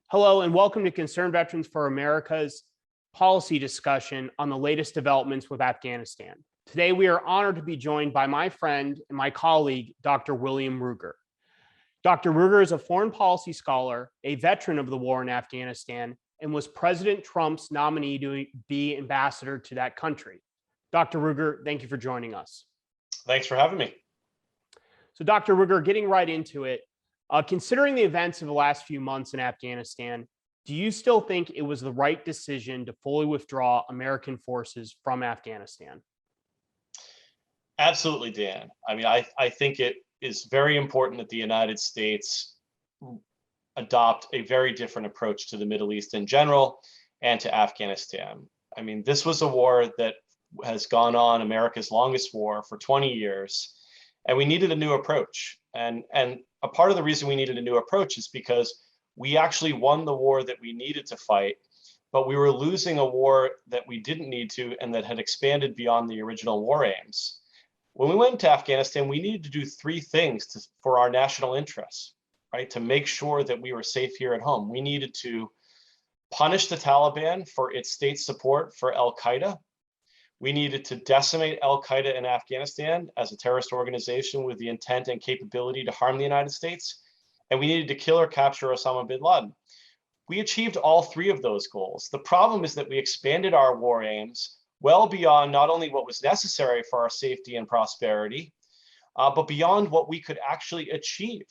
Hello, and welcome to Concerned Veterans for America's policy discussion on the latest developments with Afghanistan. Today, we are honored to be joined by my friend and my colleague, Dr. William Ruger. Dr. Ruger is a foreign policy scholar, a veteran of the war in Afghanistan, and was President Trump's nominee to be ambassador to that country. Dr. Ruger, thank you for joining us. Thanks for having me. So, Dr. Ruger, getting right into it, considering the events of the last few months in Afghanistan, do you still think it was the right decision to fully withdraw American forces from Afghanistan? Absolutely, Dan. I think it is very important that the United States adopt a very different approach to the Middle East in general and to Afghanistan. This was a war that has gone on, America's longest war, for 20 years, and we needed a new approach. And a part of the reason we needed a new approach is because we actually won the war that we needed to fight, but we were losing a war that we didn't need to and that had expanded beyond the original war aims. When we went to Afghanistan, we needed to do three things for our national interests, right? To make sure that we were safe here at home. We needed to punish the Taliban for its state support for Al-Qaeda. We needed to decimate Al-Qaeda in Afghanistan as a terrorist organization with the intent and capability to harm the United States. And we needed to kill or capture Osama bin Laden. We achieved all three of those goals. The problem is that we expanded our war aims well beyond not only what was necessary for our safety and prosperity, but beyond what we could actually achieve.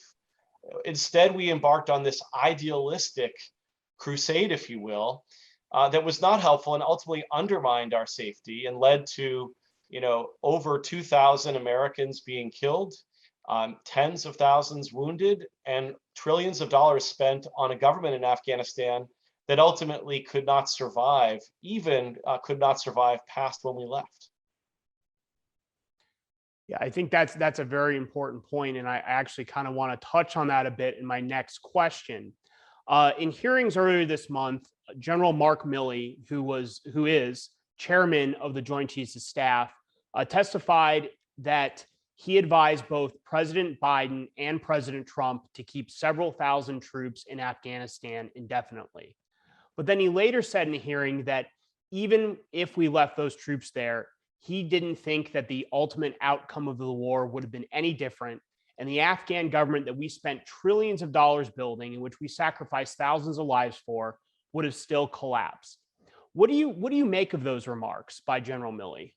Instead, we embarked on this idealistic crusade, if you will, that was not helpful and ultimately undermined our safety and led to, over 2,000 Americans being killed, tens of thousands wounded, and trillions of dollars spent on a government in Afghanistan that ultimately could not survive past when we left. Yeah, I think that's a very important point, and I actually kind of want to touch on that a bit in my next question. In hearings earlier this month, General Mark Milley, who is chairman of the Joint Chiefs of Staff, testified that he advised both President Biden and President Trump to keep several thousand troops in Afghanistan indefinitely. But then he later said in a hearing that even if we left those troops there, he didn't think that the ultimate outcome of the war would have been any different. And the Afghan government that we spent trillions of dollars building, in which we sacrificed thousands of lives for, would have still collapsed. What do you make of those remarks by General Milley?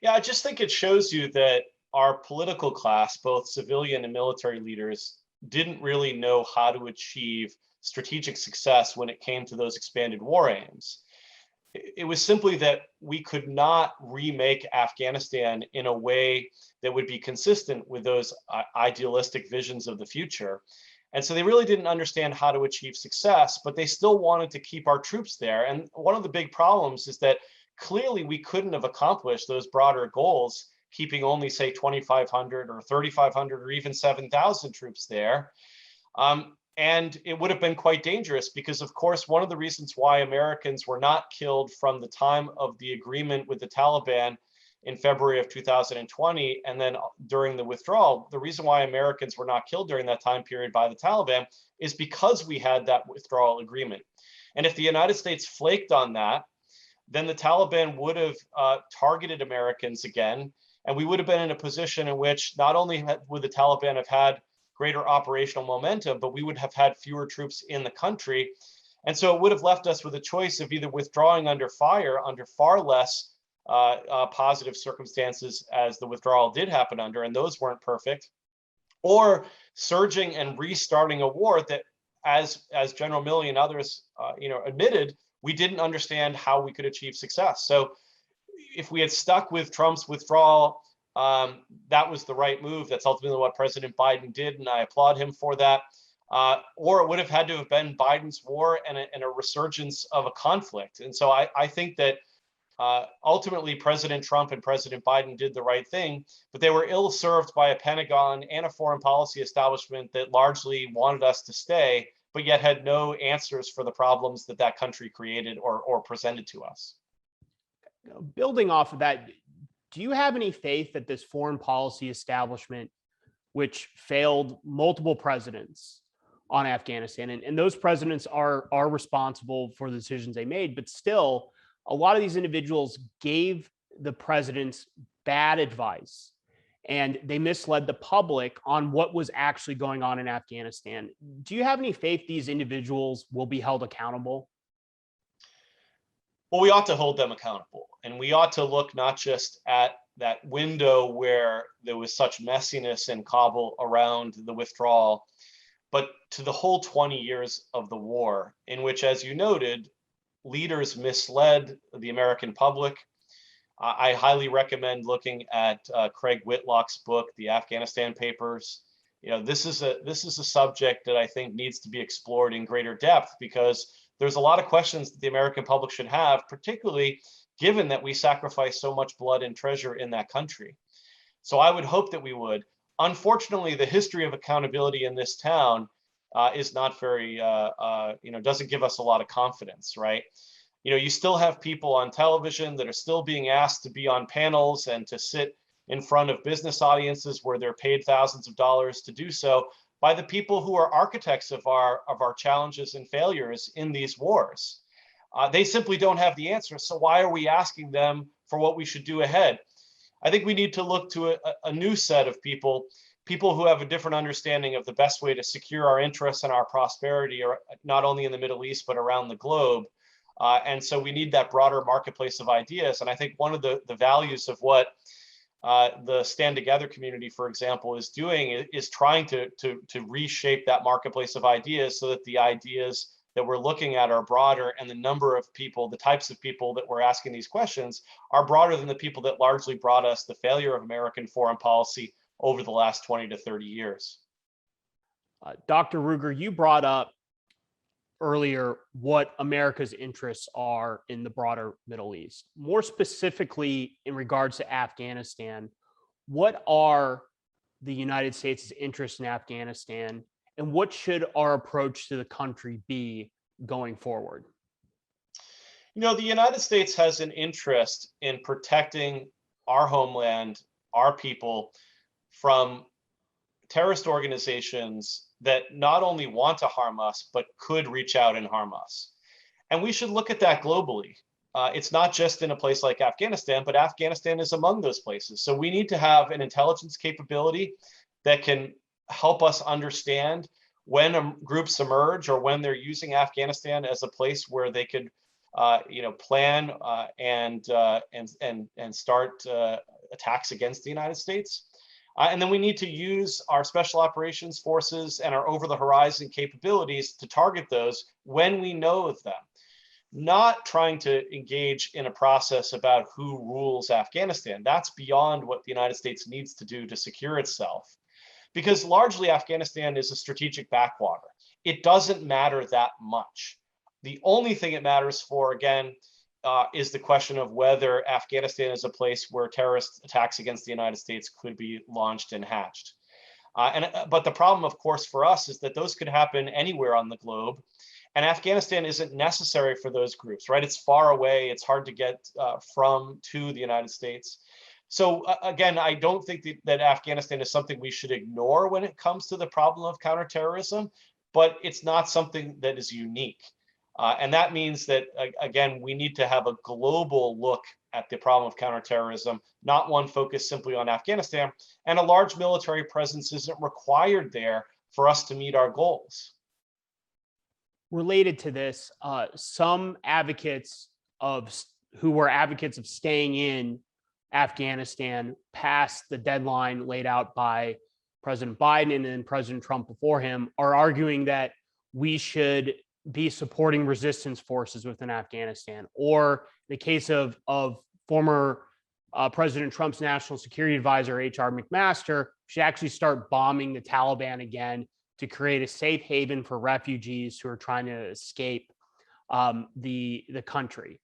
Yeah, I just think it shows you that our political class, both civilian and military leaders, didn't really know how to achieve strategic success when it came to those expanded war aims. It was simply that we could not remake Afghanistan in a way that would be consistent with those idealistic visions of the future. And so they really didn't understand how to achieve success, but they still wanted to keep our troops there. And one of the big problems is that clearly we couldn't have accomplished those broader goals, keeping only, say, 2,500 or 3,500 or even 7,000 troops there. And it would have been quite dangerous because, of course, one of the reasons why Americans were not killed from the time of the agreement with the Taliban in February of 2020 and then during the withdrawal, the reason why Americans were not killed during that time period by the Taliban is because we had that withdrawal agreement. And if the United States flaked on that, then the Taliban would have targeted Americans again, and we would have been in a position in which not only would the Taliban have had greater operational momentum, but we would have had fewer troops in the country. And so it would have left us with a choice of either withdrawing under fire, under far less positive circumstances as the withdrawal did happen under, and those weren't perfect, or surging and restarting a war that, as General Milley and others admitted, we didn't understand how we could achieve success. So if we had stuck with Trump's withdrawal, that was the right move. That's ultimately what President Biden did, and I applaud him for that. Or it would have had to have been Biden's war and a resurgence of a conflict. And so I think that ultimately President Trump and President Biden did the right thing, but they were ill-served by a Pentagon and a foreign policy establishment that largely wanted us to stay, but yet had no answers for the problems that country created or presented to us. Building off of that, do you have any faith that this foreign policy establishment, which failed multiple presidents, on Afghanistan. And those presidents are responsible for the decisions they made. But still, a lot of these individuals gave the presidents bad advice and they misled the public on what was actually going on in Afghanistan. Do you have any faith these individuals will be held accountable? Well, we ought to hold them accountable. And we ought to look not just at that window where there was such messiness in Kabul around the withdrawal, but to the whole 20 years of the war, in which, as you noted, leaders misled the American public. I highly recommend looking at Craig Whitlock's book, The Afghanistan Papers. This is a subject that I think needs to be explored in greater depth, because there's a lot of questions that the American public should have, particularly given that we sacrificed so much blood and treasure in that country. So I would hope that we would. Unfortunately, the history of accountability in this town is not very, doesn't give us a lot of confidence, right? You still have people on television that are still being asked to be on panels and to sit in front of business audiences where they're paid thousands of dollars to do so by the people who are architects of our challenges and failures in these wars. They simply don't have the answers. So why are we asking them for what we should do ahead? I think we need to look to a new set of people who have a different understanding of the best way to secure our interests and our prosperity, or not only in the Middle East, but around the globe. And so we need that broader marketplace of ideas. And I think one of the values of what the Stand Together community, for example, is doing is trying to reshape that marketplace of ideas so that the ideas that we're looking at are broader, and the number of people, the types of people that we're asking these questions are broader than the people that largely brought us the failure of American foreign policy over the last 20 to 30 years. Dr. Ruger, you brought up earlier what America's interests are in the broader Middle East. More specifically, in regards to Afghanistan, what are the United States' interests in Afghanistan, and what should our approach to the country be going forward? The United States has an interest in protecting our homeland, our people, from terrorist organizations that not only want to harm us, but could reach out and harm us. And we should look at that globally. It's not just in a place like Afghanistan, but Afghanistan is among those places. So we need to have an intelligence capability that can help us understand when groups emerge, or when they're using Afghanistan as a place where they could plan and start attacks against the United States. And then we need to use our special operations forces and our over-the-horizon capabilities to target those when we know of them, not trying to engage in a process about who rules Afghanistan. That's beyond what the United States needs to do to secure itself, because largely Afghanistan is a strategic backwater. It doesn't matter that much. The only thing it matters for, again, is the question of whether Afghanistan is a place where terrorist attacks against the United States could be launched and hatched. But the problem, of course, for us is that those could happen anywhere on the globe. And Afghanistan isn't necessary for those groups, right? It's far away. It's hard to get from to the United States. So again, I don't think that Afghanistan is something we should ignore when it comes to the problem of counterterrorism, but it's not something that is unique. And that means that, again, we need to have a global look at the problem of counterterrorism, not one focused simply on Afghanistan. And a large military presence isn't required there for us to meet our goals. Related to this, some advocates who were advocates of staying in Afghanistan past the deadline laid out by President Biden and then President Trump before him are arguing that we should be supporting resistance forces within Afghanistan, or the case of former President Trump's national security advisor, H.R. McMaster, should actually start bombing the Taliban again to create a safe haven for refugees who are trying to escape the country.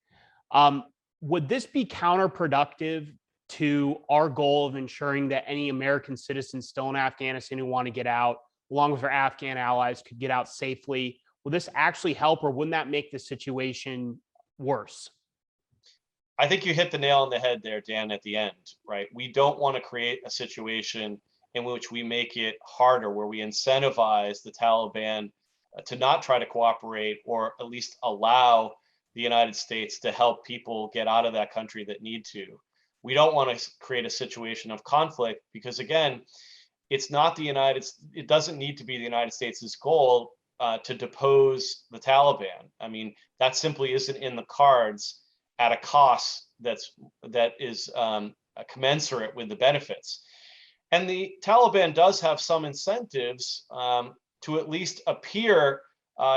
Would this be counterproductive to our goal of ensuring that any American citizens still in Afghanistan who want to get out, along with our Afghan allies, could get out safely? Will this actually help, or wouldn't that make the situation worse? I think you hit the nail on the head there, Dan, at the end, right? We don't want to create a situation in which we make it harder, where we incentivize the Taliban to not try to cooperate or at least allow the United States to help people get out of that country that need to. We don't want to create a situation of conflict because, again, it's not the it doesn't need to be the United States' goal to depose the Taliban. I mean, that simply isn't in the cards at a cost that is commensurate with the benefits. And the Taliban does have some incentives to at least appear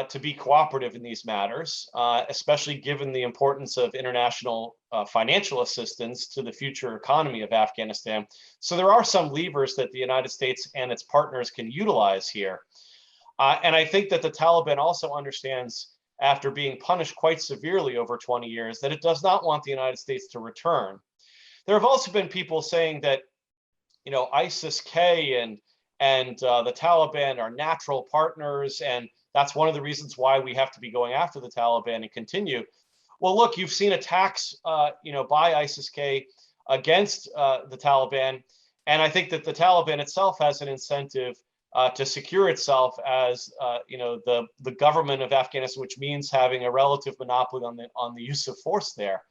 to be cooperative in these matters, especially given the importance of international financial assistance to the future economy of Afghanistan. So there are some levers that the United States and its partners can utilize here. And I think that the Taliban also understands, after being punished quite severely over 20 years, that it does not want the United States to return. There have also been people saying that, you know, ISIS-K and the Taliban are natural partners, and that's one of the reasons why we have to be going after the Taliban and continue. Well, look, you've seen attacks, by ISIS-K against the Taliban, and I think that the Taliban itself has an incentive to secure itself as, the government of Afghanistan, which means having a relative monopoly on the use of force there.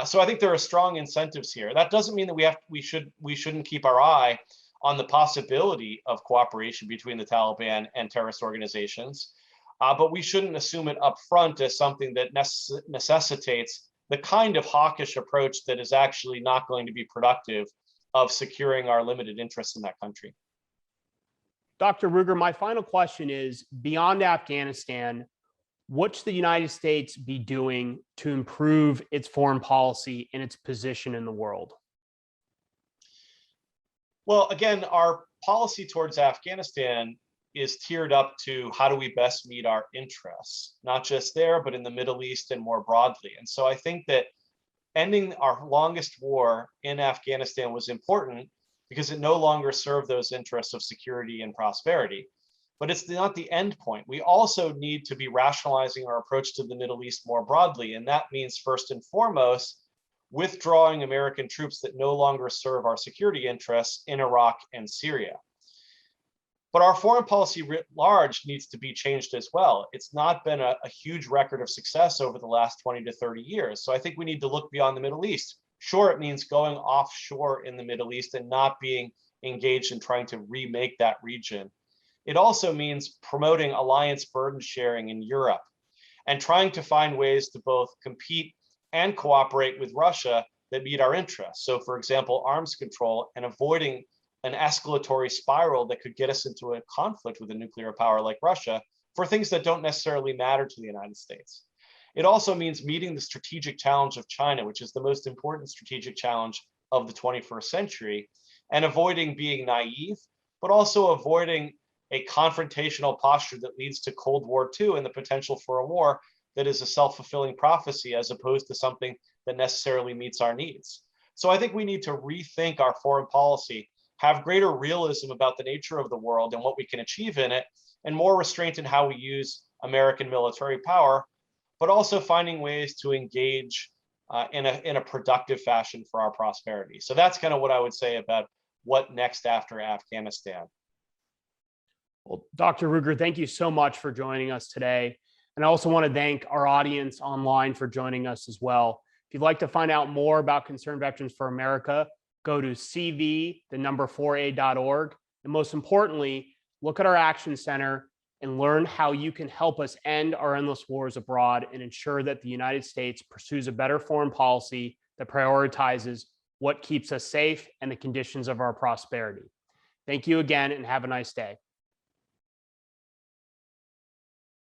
So I think there are strong incentives here. That doesn't mean that we shouldn't keep our eye on the possibility of cooperation between the Taliban and terrorist organizations, but we shouldn't assume it up front as something that necessitates the kind of hawkish approach that is actually not going to be productive of securing our limited interests in that country. Dr. Ruger, my final question is, beyond Afghanistan, what should the United States be doing to improve its foreign policy and its position in the world? Well, again, our policy towards Afghanistan is tiered up to how do we best meet our interests, not just there, but in the Middle East and more broadly. And so I think that ending our longest war in Afghanistan was important because it no longer served those interests of security and prosperity. But it's not the end point. We also need to be rationalizing our approach to the Middle East more broadly. And that means, first and foremost, withdrawing American troops that no longer serve our security interests in Iraq and Syria. But our foreign policy writ large needs to be changed as well. It's not been a huge record of success over the last 20 to 30 years. So I think we need to look beyond the Middle East. Sure, it means going offshore in the Middle East and not being engaged in trying to remake that region. It also means promoting alliance burden sharing in Europe and trying to find ways to both compete and cooperate with Russia that meet our interests. So, for example, arms control and avoiding an escalatory spiral that could get us into a conflict with a nuclear power like Russia for things that don't necessarily matter to the United States. It also means meeting the strategic challenge of China, which is the most important strategic challenge of the 21st century, and avoiding being naive, but also avoiding a confrontational posture that leads to Cold War II and the potential for a war that is a self-fulfilling prophecy as opposed to something that necessarily meets our needs. So I think we need to rethink our foreign policy, have greater realism about the nature of the world and what we can achieve in it, and more restraint in how we use American military power, but also finding ways to engage in a productive fashion for our prosperity. So that's kind of what I would say about what next after Afghanistan. Well, Dr. Ruger, thank you so much for joining us today. And I also want to thank our audience online for joining us as well. If you'd like to find out more about Concerned Veterans for America, go to cv4a.org. And most importantly, look at our Action Center and learn how you can help us end our endless wars abroad and ensure that the United States pursues a better foreign policy that prioritizes what keeps us safe and the conditions of our prosperity. Thank you again and have a nice day.